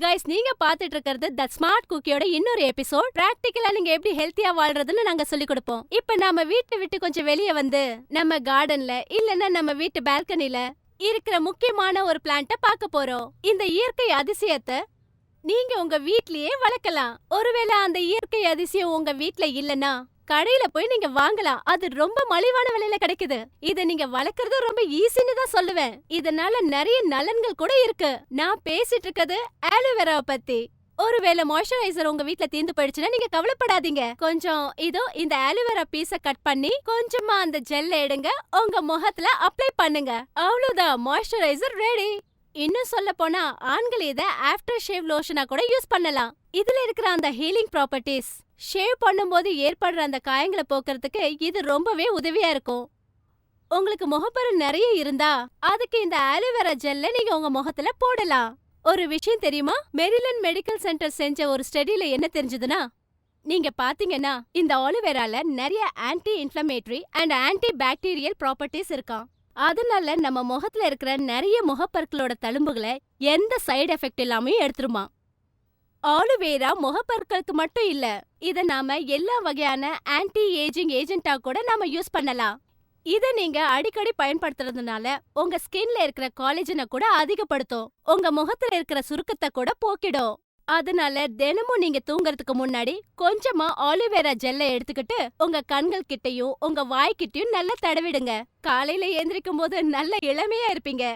Guys, நீங்க பாத்துட்டு இருக்கிறது த ஸ்மார்ட் குக்கியோட இன்னொரு எபிசோட். பிராக்டிகலா நீங்க எப்படி ஹெல்த்தியா வாழ்றதுன்னு நாங்க சொல்லி கொடுப்போம். இப்ப நாம வீட்டை விட்டு கொஞ்சம் வெளியே வந்து நம்ம கார்டன்ல இல்லன்னா நம்ம வீட்டு பால்கனில இருக்கிற முக்கியமான ஒரு பிளான்ட்ட பார்க்க போறோம். இந்த இயற்கை அதிசயத்தை நீங்க உங்க வீட்லயே வளர்க்கலாம். ஒருவேளை அந்த இயற்கை அதிசயம் உங்க வீட்ல இல்லனா கடையில போய் நீங்க வாங்கலாம். அது ரொம்ப மலிவான விலையில கிடைக்குது. இத நீங்க வளர்க்கறது ரொம்ப ஈஸின்னு தான் சொல்லுவேன். இதனால நிறைய நலன்கள் கூட இருக்கு. நான் பேசிட்டு இருக்கிறது ஆலோவேராவை பத்தி. ஒருவேளை மாய்ஸ்சரைசர் உங்க வீட்ல தீந்து போயிடுச்சுன்னா நீங்க கவலைப்படாதீங்க. கொஞ்சம் இதோ இந்த ஆலோவேரா பீஸ கட் பண்ணி கொஞ்சமா அந்த ஜெல்ல எடுங்க, உங்க முகத்துல அப்ளை பண்ணுங்க. அவ்வளவுதான், மாய்ஸ்சரைசர் ரெடி. இன்னும் சொல்ல போனா ஆண்கள் இத ஆஃப்டர் ஷேவ் லோஷனா கூட யூஸ் பண்ணலாம். இதுல இருக்கிற அந்த ஹீலிங் ப்ராப்பர்ட்டிஸ் ஷேவ் பண்ணும்போது ஏற்படுற அந்த காயங்களை போக்குறதுக்கு இது ரொம்பவே உதவியா இருக்கும். உங்களுக்கு முகப்பரு நிறைய இருந்தா அதுக்கு இந்த ஆலோவேரா ஜெல்ல நீங்க உங்க முகத்துல போடலாம். ஒரு விஷயம் தெரியுமா? மெரிலண்ட் மெடிக்கல் சென்டர் செஞ்ச ஒரு ஸ்டடில என்ன தெரிஞ்சதுன்னா, நீங்க பாத்தீங்கன்னா இந்த ஆலோவேரால நிறைய anti inflammatory and anti bacterial properties இருக்காம். அதனால நம்ம முகத்துல இருக்கிற நிறைய முகப்பற்களோட தழும்புகளை எந்த சைடு எஃபெக்ட் இல்லாம எடுத்துருமா. ஆலோவேரா முகப்பற்களுக்கு மட்டும் இல்ல, இத நாம எல்லா வகையான ஆன்டி ஏஜிங் ஏஜென்ட்டா கூட நாம யூஸ் பண்ணலாம். இத நீங்க அடிக்கடி பயன்படுத்துறதுனால உங்க ஸ்கின்ல இருக்கிற காலேஜனை கூட அதிகப்படுத்தும். உங்க முகத்துல இருக்கிற சுருக்கத்தை கூட போக்கிடும். அதனால தினமும் நீங்க தூங்கறதுக்கு முன்னாடி கொஞ்சமா ஆலோவேரா ஜெல்ல எடுத்துக்கிட்டு உங்க கண்கள் கிட்டயும் உங்க வாய்க்கிட்டயும் நல்லா தடவிடுங்க. காலையில எந்திரிக்கும் போது நல்ல இளமையா இருப்பீங்க.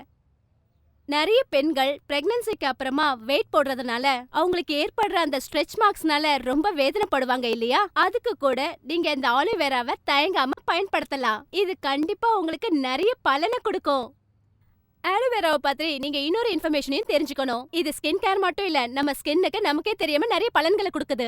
நிறைய பெண்கள் பிரெக்னன்சிக்கு அப்புறமா வெயிட் போடுறதுனால அவங்களுக்கு ஏற்படுற அந்த ஸ்ட்ரெச் மார்க்ஸ்னால ரொம்ப வேதனைப்படுவாங்க இல்லையா? அதுக்கு கூட நீங்க இந்த ஆலோவேராவை தயங்காம பயன்படுத்தலாம். இது கண்டிப்பா உங்களுக்கு நிறைய பலனை கொடுக்கும். ஆலோவேராவை பத்தி நீங்க இன்னொரு இன்ஃபர்மேஷனையும் தெரிஞ்சுக்கணும். இது ஸ்கின் கேர் மட்டும் இல்ல, நம்ம ஸ்கின்னுக்கு நமக்கே தெரியாம நிறைய பலன்களை கொடுக்குது.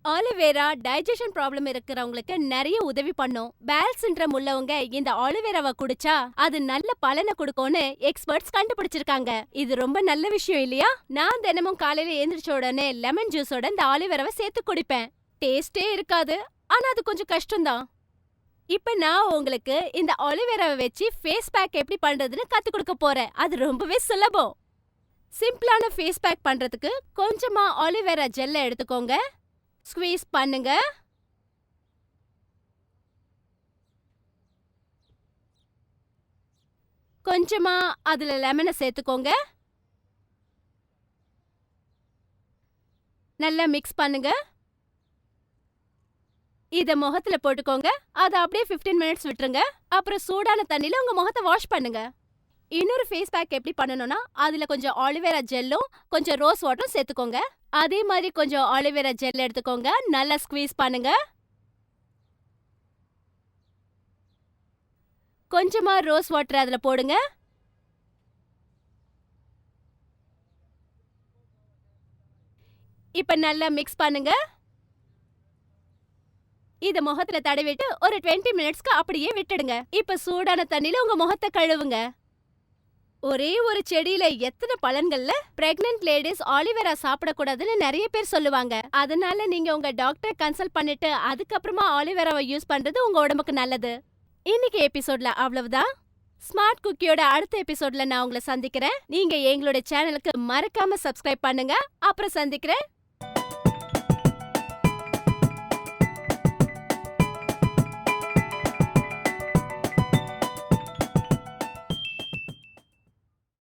ஆலோவேரா டைஜஷன் ப்ராப்ளம் இருக்கிறவங்களுக்கு நிறைய உதவி பண்ணும். பேல் சிண்ட்ரம் உள்ளவங்க இந்த ஆலோவேராவை குடிச்சா அது நல்ல பலனை கொடுக்கும்னு எக்ஸ்பர்ட்ஸ் கண்டுபிடிச்சிருக்காங்க. இது ரொம்ப நல்ல விஷயம் இல்லையா? நான் தினமும் காலையில எழுந்திரிச்ச உடனே லெமன் ஜூஸோட இந்த ஆலோவேராவை சேர்த்து குடிப்பேன். டேஸ்டே இருக்காது, ஆனா அது கொஞ்சம் கஷ்டம்தான். இப்ப நான் உங்களுக்கு இந்த ஆலோவேராவை வச்சு ஃபேஸ் பேக் எப்படி பண்றதுன்னு கத்து கொடுக்க போறேன். அது ரொம்பவே சுலபம். சிம்பிளான ஃபேஸ் பேக் பண்றதுக்கு கொஞ்சமா ஆலோவேரா ஜெல்ல எடுத்துக்கோங்க. ஸ்குவீஸ் பண்ணுங்க. கொஞ்சமா அதுல லெமனை சேர்த்துக்கோங்க. நல்லா மிக்ஸ் பண்ணுங்க. இத முகத்துல போட்டுக்கோங்க. அத அப்படியே 15 மினிட்ஸ் விட்டுருங்க. அப்புறம் சூடான தண்ணில உங்க முகத்தை வாஷ் பண்ணுங்க. இன்னொரு ஃபேஸ் பேக் எப்படி பண்ணணும்னா, அதுல கொஞ்சம் ஆலோவேரா ஜெல்லும் கொஞ்சம் ரோஸ் வாட்டரும் சேர்த்துக்கோங்க. அதே மாதிரி கொஞ்சம் ஆலோவேரா ஜெல் எடுத்துக்கோங்க. நல்லா ஸ்குவீஸ் பண்ணுங்க. கொஞ்சமா ரோஸ் வாட்டர் அதுல போடுங்க. இப்ப நல்லா மிக்ஸ் பண்ணுங்க. இத முகத்துல தடவிட்டு ஒரு 20 மினிட்ஸ்க்கு அப்படியே விட்டுடுங்க. இப்ப சூடான தண்ணில உங்க முகத்தை கழுவுங்க. ஒரே ஒரு செடியில எத்தனை பலன்கள்ல! பிரெக்னன்ட் லேடிஸ் ஆலிவேரா சாப்பிடக்கூடாதுன்னு நிறைய பேர் சொல்லுவாங்க. அதனால நீங்க உங்க டாக்டரை கன்சல்ட் பண்ணிட்டு அதுக்கப்புறமா ஆலிவேராவை யூஸ் பண்றது உங்க உடம்புக்கு நல்லது. இன்னைக்கு எபிசோட்ல அவ்வளவுதான். ஸ்மார்ட் குக்கியோட அடுத்த எபிசோட்ல நான் உங்களை சந்திக்கிறேன். நீங்க எங்களோட சேனலுக்கு மறக்காம சப்ஸ்கிரைப் பண்ணுங்க. அப்புறம் சந்திக்கிறேன்.